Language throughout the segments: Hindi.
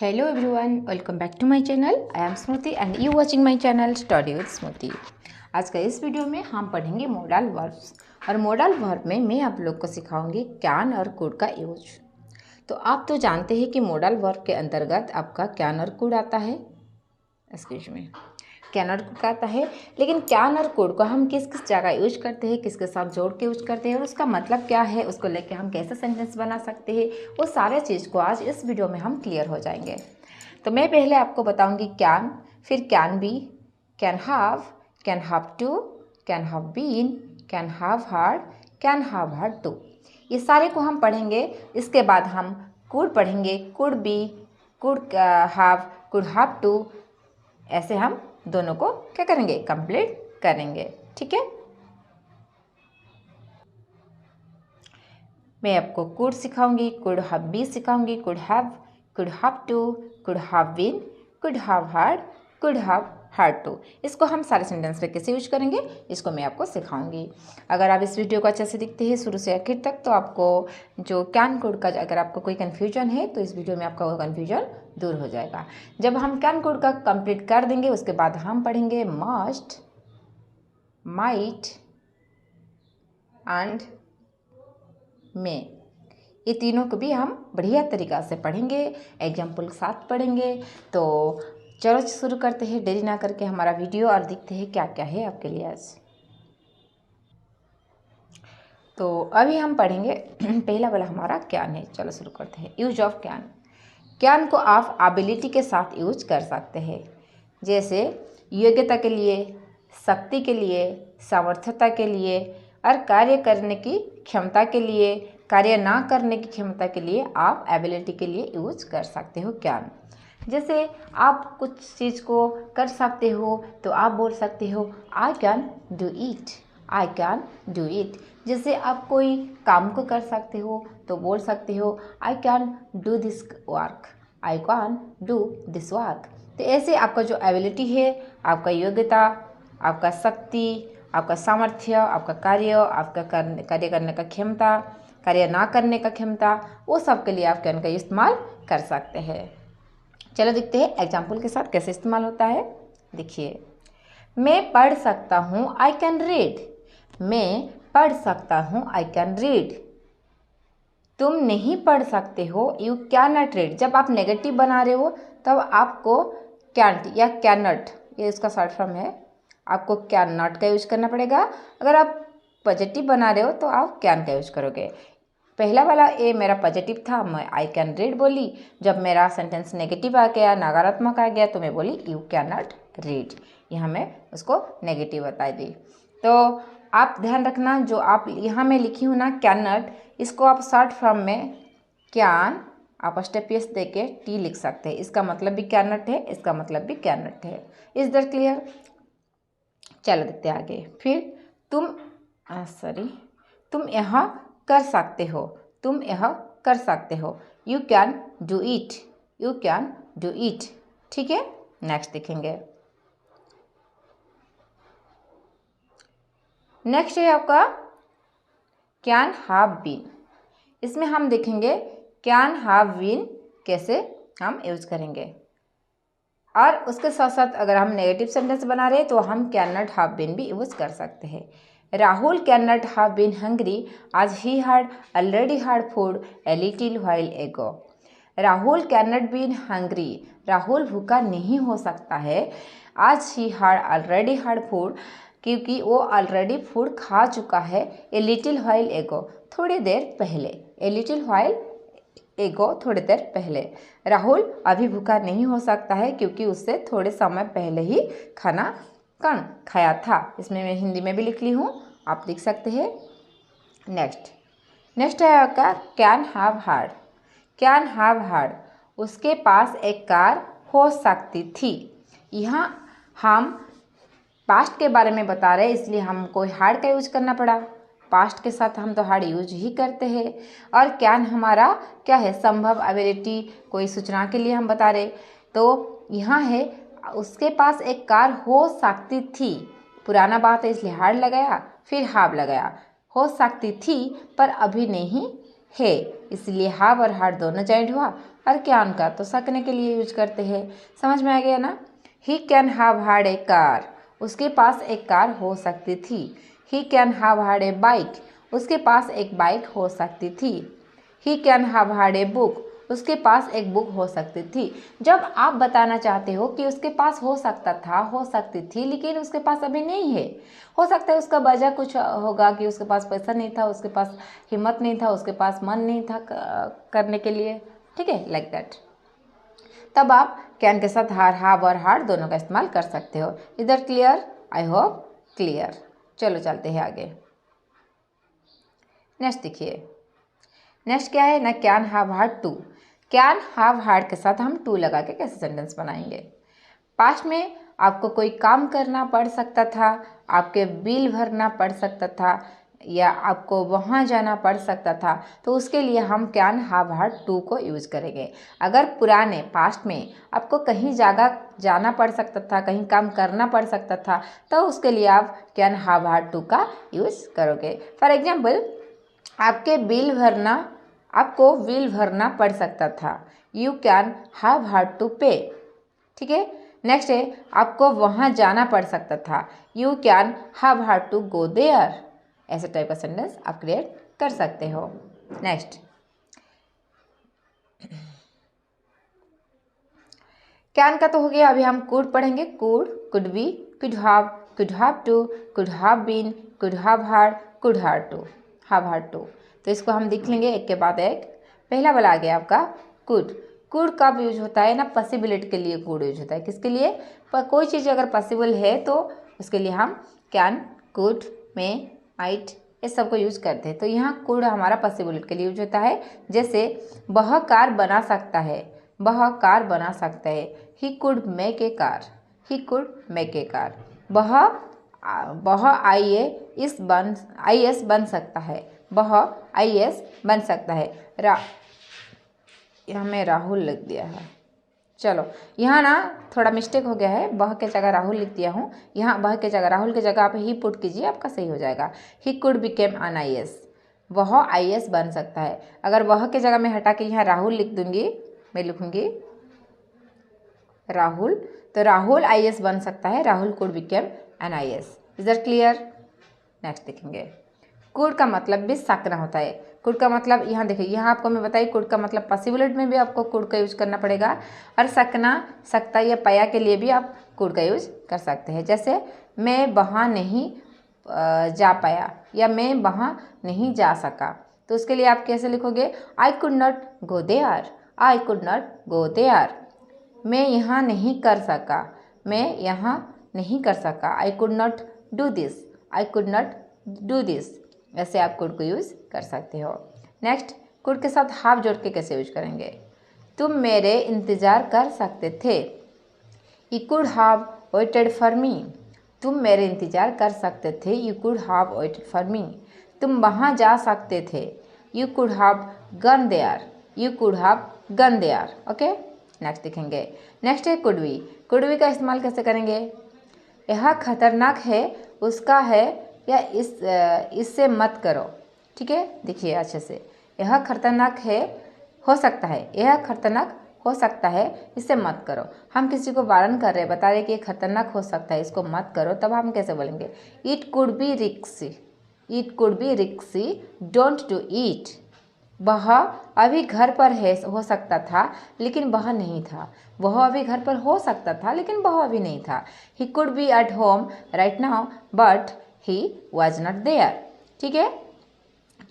Hello everyone, welcome back to my channel. I am Smriti and you watching my channel Study with Smriti. आज का इस वीडियो में हम पढ़ेंगे मॉडल वर्ब्स और मॉडल वर्ब में मैं आप लोग को सिखाऊंगी कैन और कुड का यूज। तो आप तो जानते हैं कि मॉडल वर्ब के अंतर्गत आपका कैन और कुड आता है, कैन और कुड आता है। लेकिन कैन और कुड को हम किस किस जगह यूज करते हैं, किसके साथ जोड़ के यूज करते हैं और उसका मतलब क्या है, उसको लेके हम कैसे सेंटेंस बना सकते हैं, वो सारे चीज़ को आज इस वीडियो में हम क्लियर हो जाएंगे। तो मैं पहले आपको बताऊंगी कैन, फिर can be, can have to, can have been, can have heard to, ये सारे को हम पढ़ेंगे। इसके बाद हम कुड पढ़ेंगे, could be, could have to, ऐसे हम दोनों को क्या करेंगे, कंप्लीट करेंगे। ठीक है, मैं आपको कुड सिखाऊंगी, कुड हैव बी सिखाऊंगी, could have to, could have been, could have heard to. इसको हम सारे सेंटेंस पे कैसे यूज करेंगे, इसको मैं आपको सिखाऊंगी। अगर आप इस वीडियो को अच्छे से देखते हैं शुरू से आखिर तक, तो आपको जो कैन कुड का अगर आपको कोई कन्फ्यूजन है तो इस वीडियो में आपका वो कन्फ्यूजन दूर हो जाएगा। जब हम कैन कुड का कंप्लीट कर देंगे उसके बाद हम पढ़ेंगे मस्ट, माइट एंड मे। ये तीनों को भी हम बढ़िया तरीक़ा से पढ़ेंगे, एग्जाम्पल के साथ पढ़ेंगे। तो चलो शुरू करते हैं देरी ना करके हमारा वीडियो और देखते हैं क्या क्या है आपके लिए आज। तो अभी हम पढ़ेंगे पहला वाला हमारा कैन है। चलो शुरू करते हैं। Use of can. कैन को आप एबिलिटी के साथ यूज कर सकते हैं, जैसे योग्यता के लिए, शक्ति के लिए, सामर्थ्यता के लिए और कार्य करने की क्षमता के लिए, कार्य ना करने की क्षमता के लिए आप एबिलिटी के लिए यूज कर सकते हो कैन। जैसे आप कुछ चीज़ को कर सकते हो तो आप बोल सकते हो I can do it, I can do it. जैसे आप कोई काम को कर सकते हो तो बोल सकते हो I can do this work, I can do this work. तो ऐसे आपका जो एबिलिटी है, आपका योग्यता, आपका शक्ति, आपका सामर्थ्य, आपका कार्य, आपका कार्य करने का क्षमता, कार्य ना करने का क्षमता, वो सब के लिए आप कैन का इस्तेमाल कर सकते हैं। चलो देखते हैं एग्जाम्पल के साथ कैसे इस्तेमाल होता है। देखिए, मैं पढ़ सकता हूँ, आई कैन रीड। मैं पढ़ सकता हूँ, आई कैन रीड। तुम नहीं पढ़ सकते हो, यू कैन नॉट रीड। जब आप नेगेटिव बना रहे हो तब आपको कैंट या कैन नॉट, ये इसका शॉर्ट फॉर्म है, आपको कैन नॉट का यूज करना पड़ेगा। अगर आप पॉजिटिव बना रहे हो तो आप कैन का यूज करोगे। पहला वाला ए मेरा पॉजिटिव था, मैं आई कैन रीड बोली। जब मेरा सेंटेंस नेगेटिव आ गया, नकारात्मक आ गया, तो मैं बोली यू कैन नॉट रीड। यहाँ मैं उसको नेगेटिव बता दी। तो आप ध्यान रखना, जो आप यहाँ मैं लिखी हूँ ना कैन नॉट, इसको आप शॉर्ट फॉर्म में कैन आप स्टेपियस दे के टी लिख सकते हैं। इसका मतलब भी कैन नॉट है, इसका मतलब भी कैन नॉट है। Is that clear? चलो देखते हैं आगे। फिर तुम यह कर सकते हो, तुम यह कर सकते हो, you can do it, you can do it. ठीक है, नेक्स्ट देखेंगे। नेक्स्ट है आपका कैन हैव बीन। इसमें हम देखेंगे कैन हैव बीन कैसे हम यूज करेंगे, और उसके साथ साथ अगर हम नेगेटिव सेंटेंस बना रहे तो हम कैन नॉट हैव बीन भी यूज कर सकते हैं। Rahul can not have been hungry आज ही had already had food a little while ago. Rahul can not been hungry, Rahul भूखा नहीं हो सकता है, आज ही हैड ऑलरेडी हैड फूड, क्योंकि वो ऑलरेडी फूड खा चुका है, ए लिटिल व्हाइल एगो, थोड़ी देर पहले, ए लिटिल व्हाइल एगो, थोड़ी देर पहले। राहुल अभी भूखा नहीं हो सकता है क्योंकि उससे थोड़े समय पहले ही खाना खाया था। इसमें मैं हिंदी में भी लिख ली हूँ, आप लिख सकते हैं। नेक्स्ट है आपका can have hard. Can have hard, उसके पास एक कार हो सकती थी। यहाँ हम पास्ट के बारे में बता रहे हैं, इसलिए हमको हार्ड का यूज करना पड़ा। पास्ट के साथ हम तो हार्ड यूज ही करते हैं। और कैन हमारा क्या है, संभव, एबिलिटी, कोई सूचना के लिए हम बता रहे। तो यहाँ है उसके पास एक कार हो सकती थी, पुराना बात है इसलिए हार्ड लगाया, फिर हाव लगाया। हो सकती थी पर अभी नहीं है, इसलिए हैव और हैड दोनों जॉइंट हुआ। और कैन का तो सकने के लिए यूज करते हैं। समझ में आ गया ना। He can have had a car, उसके पास एक कार हो सकती थी। He can have had a bike, उसके पास एक बाइक हो सकती थी। He can have had a book, उसके पास एक बुक हो सकती थी। जब आप बताना चाहते हो कि उसके पास हो सकता था, हो सकती थी, लेकिन उसके पास अभी नहीं है, हो सकता है उसका वजह कुछ होगा कि उसके पास पैसा नहीं था, उसके पास हिम्मत नहीं था, उसके पास मन नहीं था करने के लिए, ठीक है, लाइक दैट। तब आप कैन के साथ हार, हैव और हार्ड दोनों का इस्तेमाल कर सकते हो। इधर क्लियर? I hope clear. चलो चलते हैं आगे। नेक्स्ट देखिए, नेक्स्ट क्या है ना, can have had to. Can have had के साथ हम टू लगा के कैसे सेंटेंस बनाएंगे। पास्ट में आपको कोई काम करना पड़ सकता था, आपके बिल भरना पड़ सकता था, या आपको वहाँ जाना पड़ सकता था, तो उसके लिए हम कैन हैव हैड टू को यूज़ करेंगे। अगर पुराने पास्ट में आपको कहीं जगह जाना पड़ सकता था, कहीं काम करना पड़ सकता था, तो उसके लिए आप कैन हैव हैड टू का यूज़ करोगे। फॉर एग्जाम्पल, आपको बिल भरना पड़ सकता था, you can have had to pay, ठीक है। नेक्स्ट है, आपको वहाँ जाना पड़ सकता था, you can have had to go there. ऐसे टाइप का सेंटेंस आप क्रिएट कर सकते हो। नेक्स्ट, कैन का तो हो गया। अभी हम कुड पढ़ेंगे। Could, could be, could have to, could have been, could have had, could had to. तो इसको हम देख लेंगे एक के बाद एक। पहला वाला आ गया आपका कुड। कुड कब यूज होता है ना, पॉसिबिलिटी के लिए कुड यूज होता है। किसके लिए? पर कोई चीज़ अगर पॉसिबल है तो उसके लिए हम कैन, कुड, मे, माइट इस सब को यूज करते हैं। तो यहाँ कुड हमारा पॉसिबिलिटी के लिए यूज होता है। जैसे वह कार बना सकता है, वह कार बना सकता है, he could make a car, he could make a car. वह IAS बन सकता है, वह IAS बन सकता है। यहाँ मैं राहुल लिख दिया है, चलो यहाँ ना थोड़ा मिस्टेक हो गया है, वह के जगह राहुल लिख दिया हूँ। यहाँ वह के जगह, राहुल के जगह आप ही पुट कीजिए, आपका सही हो जाएगा। He could became an IAS, वह IAS बन सकता है। अगर वह के जगह मैं हटा के यहाँ राहुल लिख दूंगी, मैं लिखूंगी राहुल, तो राहुल IAS बन सकता है, Rahul could became an IAS। Is that clear? Next देखेंगे। कुड का मतलब भी सकना होता है। कुड का मतलब यहाँ देखिए, यहाँ आपको मैं बताई, कुड का मतलब पॉसिबिलिटी में भी आपको कुड का यूज करना पड़ेगा, और सकना, सकता या पया के लिए भी आप कुड का यूज कर सकते हैं। जैसे मैं वहाँ नहीं जा पाया, या मैं वहाँ नहीं जा सका, तो उसके लिए आप कैसे लिखोगे? I could not go there, I could not go there. मैं यहाँ नहीं कर सका, मैं यहाँ नहीं कर सका, आई could not do this, I could not do this. ऐसे आप कुड को यूज़ कर सकते हो। नेक्स्ट, कुड के साथ हाफ जोड़ के कैसे यूज करेंगे? तुम मेरे इंतज़ार कर सकते थे, you could have waited for me. तुम मेरे इंतज़ार कर सकते थे, you could have waited for me. तुम वहाँ जा सकते थे, you could have gone there, you could have gone there. Okay, next देखेंगे। नेक्स्ट है कुड बी। कुड बी का इस्तेमाल कैसे करेंगे? यह खतरनाक है, उसका है, या इससे मत करो, ठीक है। देखिए अच्छे से, यह खतरनाक है, हो सकता है, यह खतरनाक हो सकता है, इससे मत करो। हम किसी को वार्न कर रहे हैं, बता रहे कि ये खतरनाक हो सकता है, इसको मत करो, तब हम कैसे बोलेंगे? It could be रिक्सी, it could be रिक्सी, don't do it. वह अभी घर पर है, हो सकता था, लेकिन वह नहीं था। वह अभी घर पर हो सकता था, लेकिन वह अभी नहीं था। He could be at home right now but he was not there, ठीक है।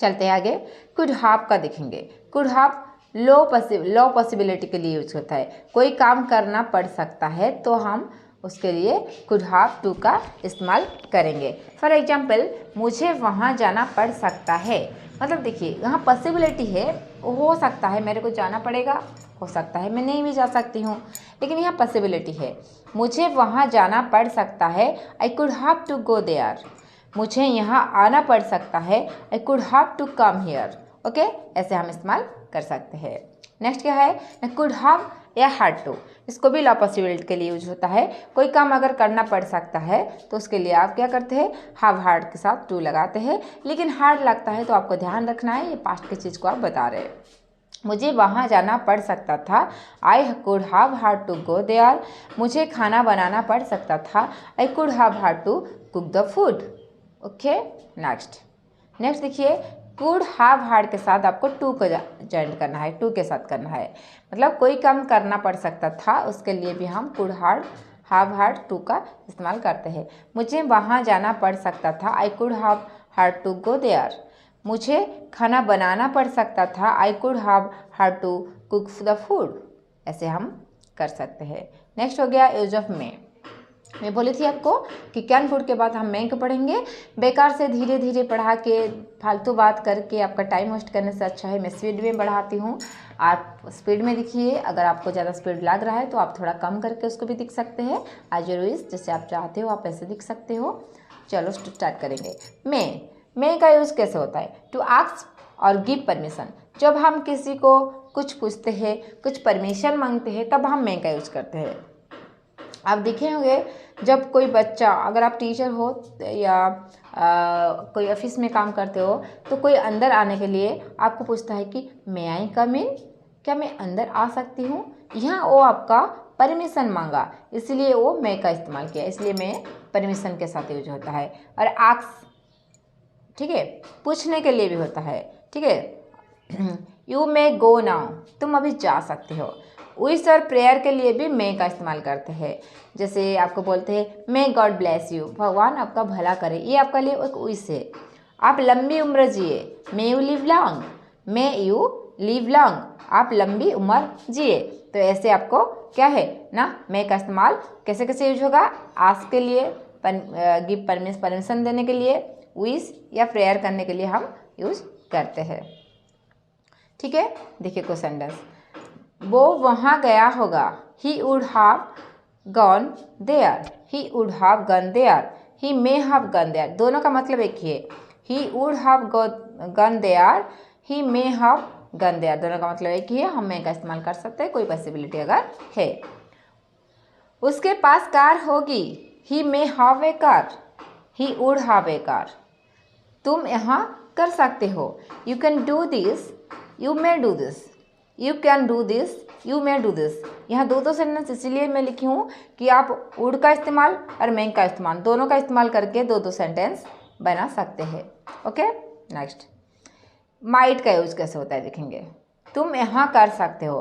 चलते हैं आगे। कुड हैव का देखेंगे। कुड हैव लो पॉसिबिलिटी के लिए यूज होता है। कोई काम करना पड़ सकता है, तो हम उसके लिए कुड हैव टू का इस्तेमाल करेंगे। फॉर एग्जाम्पल, मुझे वहाँ जाना पड़ सकता है, मतलब देखिए यहाँ पॉसिबिलिटी है, हो सकता है मेरे को जाना पड़ेगा, हो सकता है मैं नहीं भी जा सकती हूँ, लेकिन यहाँ पॉसिबिलिटी है। मुझे वहाँ जाना पड़ सकता है, I could have to go there. मुझे यहाँ आना पड़ सकता है, I could have to come here. Okay, ऐसे हम इस्तेमाल कर सकते हैं। नेक्स्ट क्या है? कुड हैव या हैड टू, इसको भी लॉ पॉसिबिलिटी के लिए यूज होता है। कोई काम अगर करना पड़ सकता है तो उसके लिए आप क्या करते हैं, हैव हैड के साथ टू लगाते हैं। लेकिन हार्ड लगता है तो आपको ध्यान रखना है, ये पास्ट की चीज़ को आप बता रहे हैं। मुझे वहाँ जाना पड़ सकता था, I could have had to go there. मुझे खाना बनाना पड़ सकता था, I could have had to cook the food. Okay, next देखिए, कुड हैव हैड के साथ आपको टू को जॉइंट करना है, टू के साथ करना है। मतलब कोई काम करना पड़ सकता था, उसके लिए भी हम कुड हैव हैड टू का इस्तेमाल करते हैं। मुझे वहाँ जाना पड़ सकता था, I could have had to go there. मुझे खाना बनाना पड़ सकता था, I could have had to cook the food. ऐसे हम कर सकते हैं। नेक्स्ट हो गया यूज ऑफ मे। मैं बोली थी आपको कि कैन कुड के बाद हम मे को पढ़ेंगे। बेकार से धीरे धीरे पढ़ा के फालतू बात करके आपका टाइम वेस्ट करने से अच्छा है मैं स्पीड में बढ़ाती हूँ। आप स्पीड में दिखिए, अगर आपको ज़्यादा स्पीड लग रहा है तो आप थोड़ा कम करके उसको भी दिख सकते हैं। एज योर विश, जैसे आप चाहते हो आप ऐसे दिख सकते हो। चलो स्टार्ट करेंगे। मे का यूज़ कैसे होता है, टू आस्क और गिव परमिशन। जब हम किसी को कुछ पूछते हैं, कुछ परमिशन मांगते हैं, तब हम मे का यूज़ करते हैं। आप देखे होंगे जब कोई बच्चा, अगर आप टीचर हो या कोई ऑफिस में काम करते हो, तो कोई अंदर आने के लिए आपको पूछता है कि मे आई कम इन, क्या मैं अंदर आ सकती हूँ। यहाँ वो आपका परमिशन मांगा, इसलिए वो मे का इस्तेमाल किया, इसलिए मे परमिशन के साथ यूज होता है। और आस्क, ठीक है, पूछने के लिए भी होता है, ठीक है। यू मे गो नाउ, तुम अभी जा सकते हो। विश और प्रेयर के लिए भी मे का इस्तेमाल करते हैं। जैसे आपको बोलते हैं मे गॉड ब्लेस यू, भगवान आपका भला करे, ये आपका लिए एक विश है। आप लंबी उम्र जिए, may you live long, may you live long, आप लंबी उम्र जिए। तो ऐसे आपको क्या है ना, मे का इस्तेमाल कैसे कैसे यूज होगा। आस्क के लिए, गिव परमिशन देने के लिए, विश या प्रेयर करने के लिए हम यूज करते हैं, ठीक है। देखिए क्वेश्चन सेंटेंस, वो वहाँ गया होगा, he would have gone there, he would have gone there, he may have gone there. दोनों का मतलब एक ही है, he would have gone there, he may have gone there, दोनों का मतलब एक ही है। हम मे का इस्तेमाल कर सकते हैं कोई पॉसिबिलिटी अगर है। उसके पास कार होगी, he may have a car, he would have a car. तुम यहाँ कर सकते हो, you can do this, you may do this, you can do this, you may do this. यहाँ दो सेंटेंस इसलिए मैं लिखी हूँ कि आप वुड का इस्तेमाल और मे का इस्तेमाल दोनों का इस्तेमाल करके दो सेंटेंस बना सकते हैं। ओके, नेक्स्ट माइट का यूज कैसे होता है देखेंगे। तुम यहाँ कर सकते हो,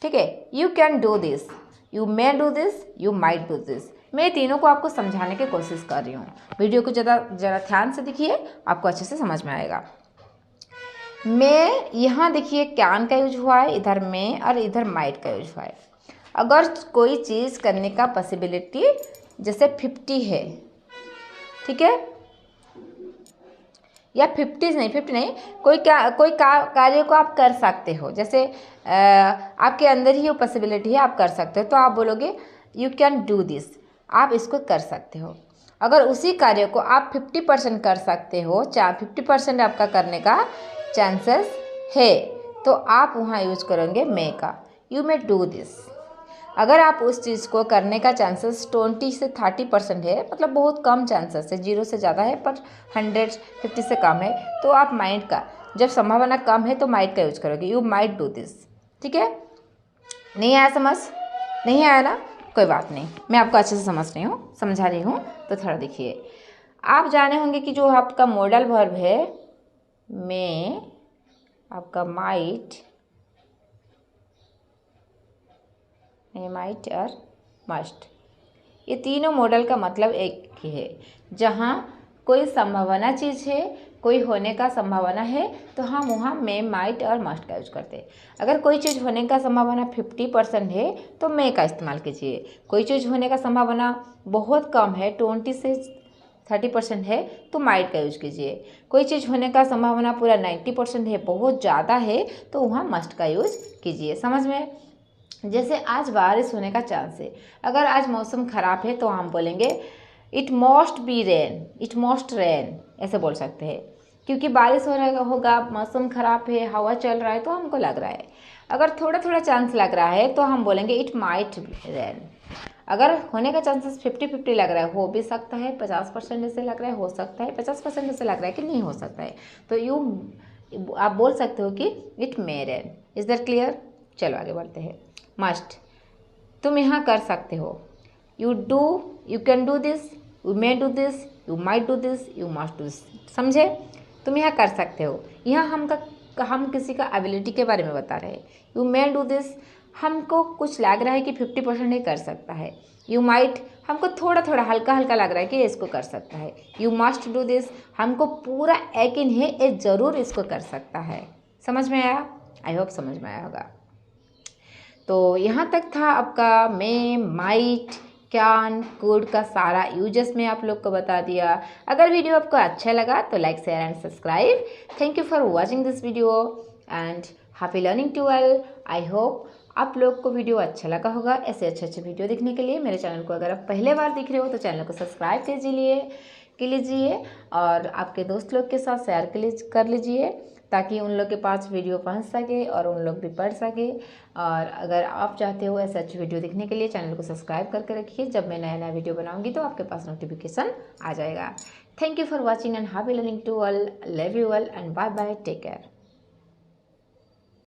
ठीक है, you can do this, you may do this, you might do this. मैं तीनों को आपको समझाने की कोशिश कर रही हूँ। वीडियो को ज़रा ध्यान से देखिए, आपको अच्छे से समझ में आएगा। मैं यहाँ देखिए कैन का यूज हुआ है, इधर में और इधर माइट का यूज हुआ है। अगर कोई चीज़ करने का पॉसिबिलिटी जैसे 50 है, ठीक है, या 50 नहीं, कोई कार्य को आप कर सकते हो, जैसे आपके अंदर ही वो पॉसिबिलिटी है, आप कर सकते हो, तो आप बोलोगे यू कैन डू दिस, आप इसको कर सकते हो। अगर उसी कार्य को आप 50% कर सकते हो, 50% आपका करने का चांसेस है, तो आप वहाँ यूज करेंगे मे का, यू मे डू दिस। अगर आप उस चीज़ को करने का चांसेस 20 से 30% है, मतलब बहुत कम चांसेस है, 0 से ज़्यादा है पर 150 से कम है, तो आप माइट का, जब संभावना कम है तो माइट का यूज करोगे, यू माइट डू दिस, ठीक है। नहीं आया समझ, नहीं आया ना, कोई बात नहीं, मैं आपको अच्छे से समझा रही हूँ। तो थोड़ा देखिए, आप जाने होंगे कि जो आपका मॉडल वर्ब है में, आपका माइट और मस्ट, ये तीनों मॉडल का मतलब एक ही है। जहाँ कोई संभावना चीज़ है, कोई होने का संभावना है, तो हम वहाँ मे, माइट और मस्ट का यूज करते हैं। अगर कोई चीज़ होने का संभावना 50% है तो मे का इस्तेमाल कीजिए। कोई चीज़ होने का संभावना बहुत कम है, 20 से 30% है, तो माइट का यूज कीजिए। कोई चीज़ होने का संभावना पूरा 90% है, बहुत ज़्यादा है, तो वहाँ मस्ट का यूज कीजिए। समझ में? जैसे आज बारिश होने का चांस है, अगर आज मौसम ख़राब है तो हम बोलेंगे it must be rain, it must rain, ऐसे बोल सकते हैं। क्योंकि बारिश हो रहा होगा, मौसम खराब है, हवा चल रहा है, तो हमको लग रहा है। अगर थोड़ा थोड़ा चांस लग रहा है तो हम बोलेंगे इट माइट रेन। अगर होने का चांसेस 50-50 लग रहा है, हो भी सकता है, 50% ऐसे लग रहा है, हो सकता है 50% ऐसे लग रहा है कि नहीं हो सकता है, तो आप बोल सकते हो कि it may rain. Is that clear? चलो आगे बढ़ते हैं। मस्ट, तुम यहाँ कर सकते हो। You do, you can do this, you may do this, you might do this, you must do this. समझे? तुम यहाँ कर सकते हो, यहाँ हम किसी का एबिलिटी के बारे में बता रहे हैं। यू मे डू दिस, हमको कुछ लग रहा है कि 50% ये कर सकता है। यू माइट, हमको थोड़ा थोड़ा हल्का हल्का लग रहा है कि ये इसको कर सकता है। यू मस्ट डू दिस, हमको पूरा यकीन है ये ज़रूर इसको कर सकता है। समझ में आया? आई होप समझ में आया होगा। तो यहाँ तक था आपका मे, माइट, कैन, कुड का सारा यूजेस में आप लोग को बता दिया। अगर वीडियो आपको अच्छा लगा तो like, share and subscribe. Thank you for watching this video and happy learning to all. I hope आप लोग को वीडियो अच्छा लगा होगा। ऐसे अच्छे अच्छे वीडियो देखने के लिए मेरे चैनल को अगर आप पहले बार दिख रहे हो तो चैनल को सब्सक्राइब कीजिए और आपके दोस्त लोग के साथ शेयर कर लीजिए, ताकि उन लोग के पास वीडियो पहुंच सके और उन लोग भी पढ़ सके। और अगर आप चाहते हो ऐसे अच्छी वीडियो देखने के लिए चैनल को सब्सक्राइब करके रखिए। जब मैं नया नया वीडियो बनाऊंगी तो आपके पास नोटिफिकेशन आ जाएगा। Thank you for watching and happy learning to all. Love you all and bye bye, take care.